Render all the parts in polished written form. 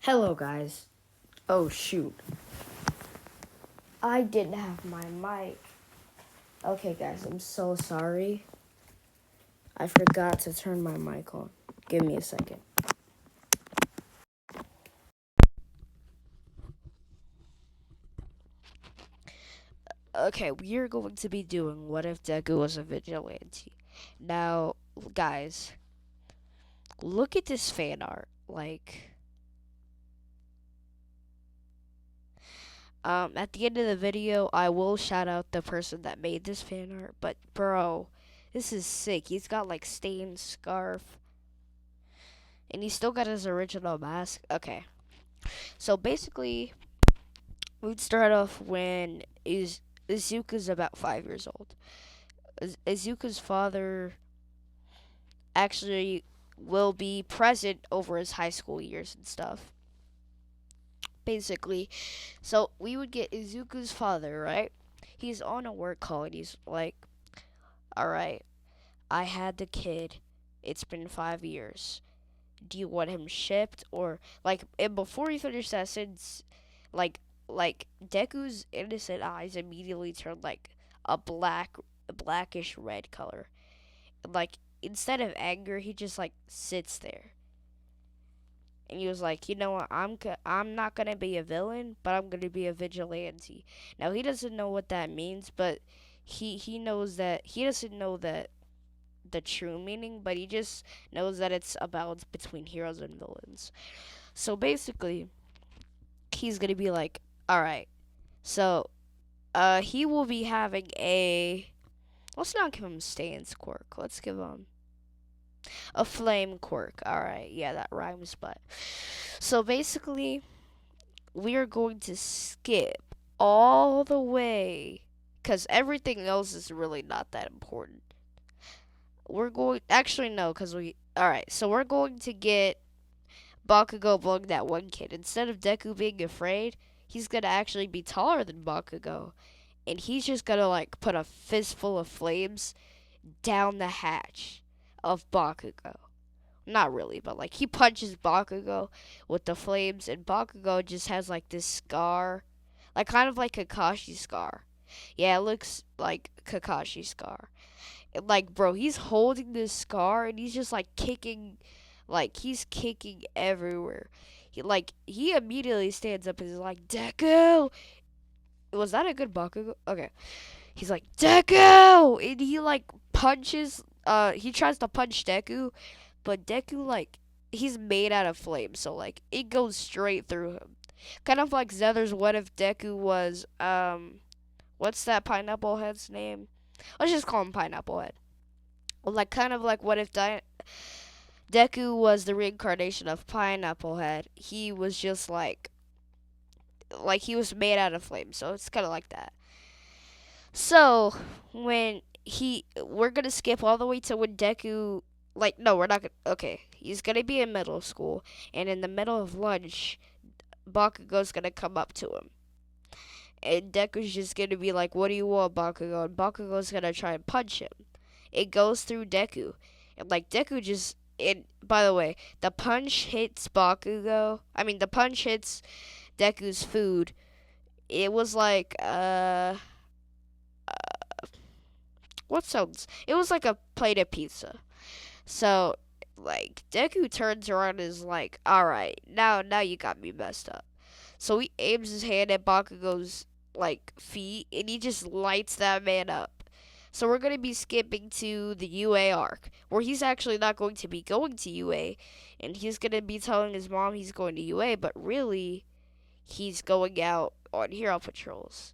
Hello, guys. Oh, shoot. I didn't have my mic. Okay, guys, I'm so sorry. I forgot to turn my mic on. Give me a second. Okay, we are going to be doing What If Deku Was a Vigilante. Now, guys, look at this fan art. At the end of the video, I will shout out the person that made this fan art. But, bro, this is sick. He's got, stained scarf. And he's still got his original mask. Okay. So, basically, we'd start off when Izuka's about 5 years old. Izuka's father actually will be present over his high school years and stuff. Basically, so we would get Izuka's father, right? He's on a work call and he's like, all right, I had the kid. It's been 5 years. Do you want him shipped or and before he finished that sentence, like Deku's innocent eyes immediately turned a blackish red color. Like instead of anger, he just sits there. And he was like, you know what? I'm not gonna be a villain, but I'm gonna be a vigilante. Now he doesn't know what that means, but he knows that he doesn't know that the true meaning, but he just knows that it's a balance between heroes and villains. So basically, he's gonna be like, all right, so he will be having a. Let's not give him Stan's quirk. Let's give him a flame quirk. All right, yeah, that rhymes. But so basically, we are going to skip all the way because everything else is really not that important. We're going actually no, because we all right. So we're going to get Bakugo blowing that one kid. Instead of Deku being afraid, he's gonna actually be taller than Bakugo, and he's just gonna put a fistful of flames down the hatch of Bakugo. Not really, but he punches Bakugo with the flames, and Bakugo just has this scar, kind of like Kakashi's scar. Yeah, it looks like Kakashi's scar. And, bro, he's holding this scar, and he's just kicking, he's kicking everywhere. He immediately stands up and is like, Deku! Was that a good Bakugo? Okay. He's like, Deku! And he, punches, he tries to punch Deku, but Deku, he's made out of flame, so, it goes straight through him. Kind of like Zether's What If Deku was, what's that Pineapple Head's name? Let's just call him Pineapple Head. Kind of like What If Deku was the reincarnation of Pineapple Head. He was just he was made out of flame, so it's kind of like that. So, we're gonna skip all the way to when Deku, no, we're not gonna, okay, he's gonna be in middle school, and in the middle of lunch, Bakugo's gonna come up to him. And Deku's just gonna be like, what do you want, Bakugo? And Bakugo's gonna try and punch him. It goes through Deku. And, Deku just, and by the way, the punch hits Bakugo, the punch hits Deku's food. It was what sounds? It was like a plate of pizza. So, Deku turns around and is like, alright, now you got me messed up. So he aims his hand at Bakugo's, feet, and he just lights that man up. So we're going to be skipping to the UA arc, where he's actually not going to be going to UA, and he's going to be telling his mom he's going to UA, but really, he's going out on hero patrols.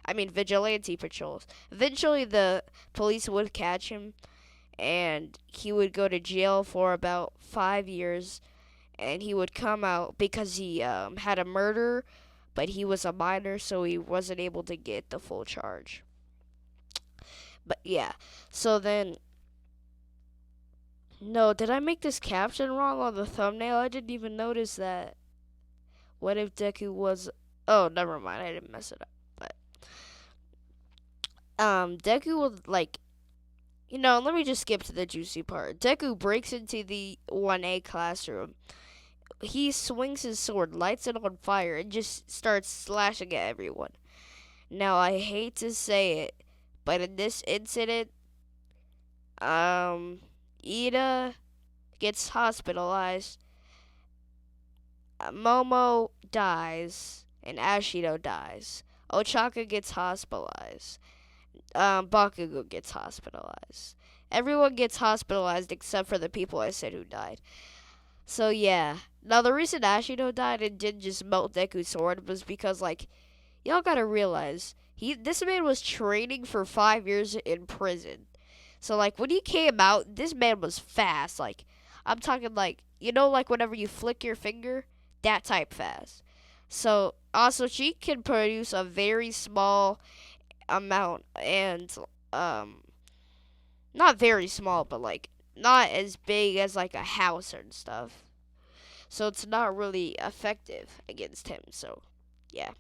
Vigilante patrols. Eventually, the police would catch him, and he would go to jail for about 5 years, and he would come out because he had a murder, but he was a minor, so he wasn't able to get the full charge. But yeah, so then, no, did I make this caption wrong on the thumbnail? I didn't even notice that. What if Deku was? Oh, never mind, I didn't mess it up. But Deku will let me just skip to the juicy part. Deku breaks into the 1A classroom, he swings his sword, lights it on fire, and just starts slashing at everyone. Now, I hate to say it, but in this incident, um, Ida gets hospitalized, Momo dies, and Ashido dies. Ochaka gets hospitalized. Bakugo gets hospitalized. Everyone gets hospitalized except for the people I said who died. So yeah. Now the reason Ashido died and didn't just melt Deku's sword was because like y'all gotta realize this man was training for 5 years in prison. So like when he came out, this man was fast. Like I'm talking like like whenever you flick your finger, that type fast. So also she can produce a very small amount and um not very small but like not as big as like a house and stuff. So it's not really effective against him. So yeah.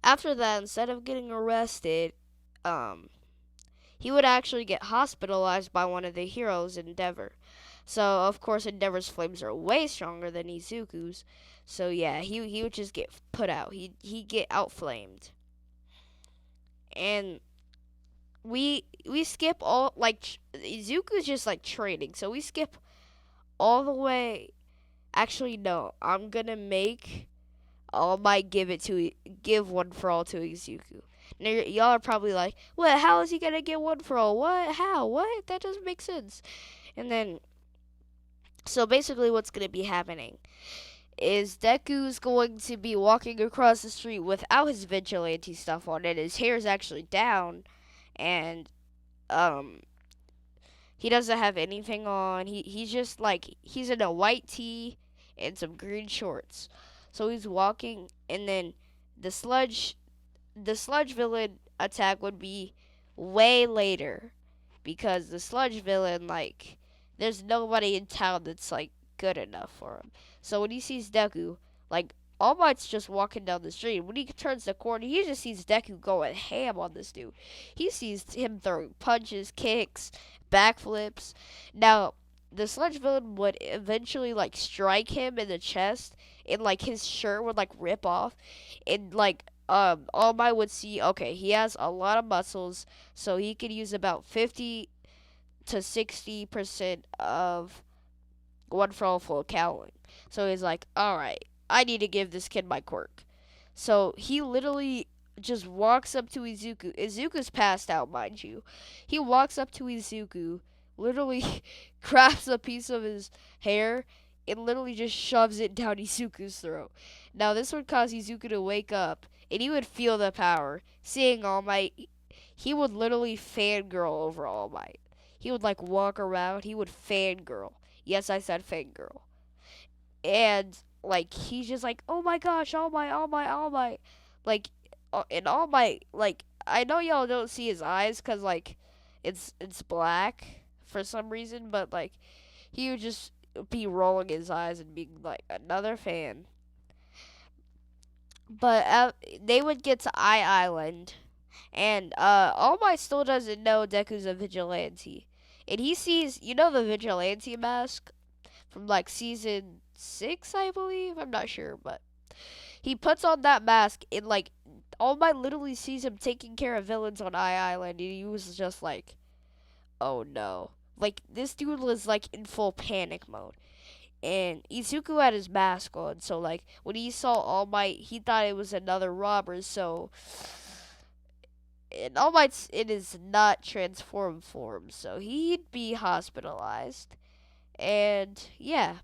After that, instead of getting arrested, um he would actually get hospitalized by one of the heroes, Endeavor. So of course Endeavor's flames are way stronger than Izuku's. So yeah, he would just get put out. He get outflamed. And we skip all like Izuku's just like training. So we skip all the way. Actually no, I'm going to make All Might give one for all to Izuku. Now y'all are probably like, "What? How is he going to get one for all? What? How? What? That doesn't make sense." And then so basically what's going to be happening is Deku's going to be walking across the street without his vigilante stuff on and his hair is actually down and um he doesn't have anything on. He's just like he's in a white tee and some green shorts. So he's walking and then the sludge the sludge villain attack would be way later because the sludge villain like there's nobody in town that's like good enough for him. So when he sees Deku, like All Might's just walking down the street. When he turns the corner, he just sees Deku going ham on this dude. He sees him throwing punches, kicks, backflips. Now, the sludge villain would eventually like strike him in the chest and like his shirt would like rip off and like All Might would see okay, he has a lot of muscles, so he could use about 50 to 60% of one for all full cowling. So he's like, all right, I need to give this kid my quirk. So he literally just walks up to Izuku. Izuku's passed out, mind you. He walks up to Izuku, literally grabs a piece of his hair, and literally just shoves it down Izuku's throat. Now, this would cause Izuku to wake up, and he would feel the power. Seeing All Might, he would literally fangirl over All Might. He would like walk around, he would fangirl. Yes, I said fangirl. And like he's just like, oh my gosh, All Might, All Might, All Might. Like, and All Might, like I know y'all don't see his eyes because like it's black for some reason, but like he would just be rolling his eyes and being like another fan. But they would get to Island, and All Might still doesn't know Deku's a vigilante, and he sees the vigilante mask from like season 6, I believe. I'm not sure, but he puts on that mask and like All Might literally sees him taking care of villains on Island, and he was just like, "Oh no!" Like this dude was like in full panic mode. And Izuku had his mask on, so like when he saw All Might, he thought it was another robber. So, and All Might's in his not transformed form, so he'd be hospitalized. And yeah,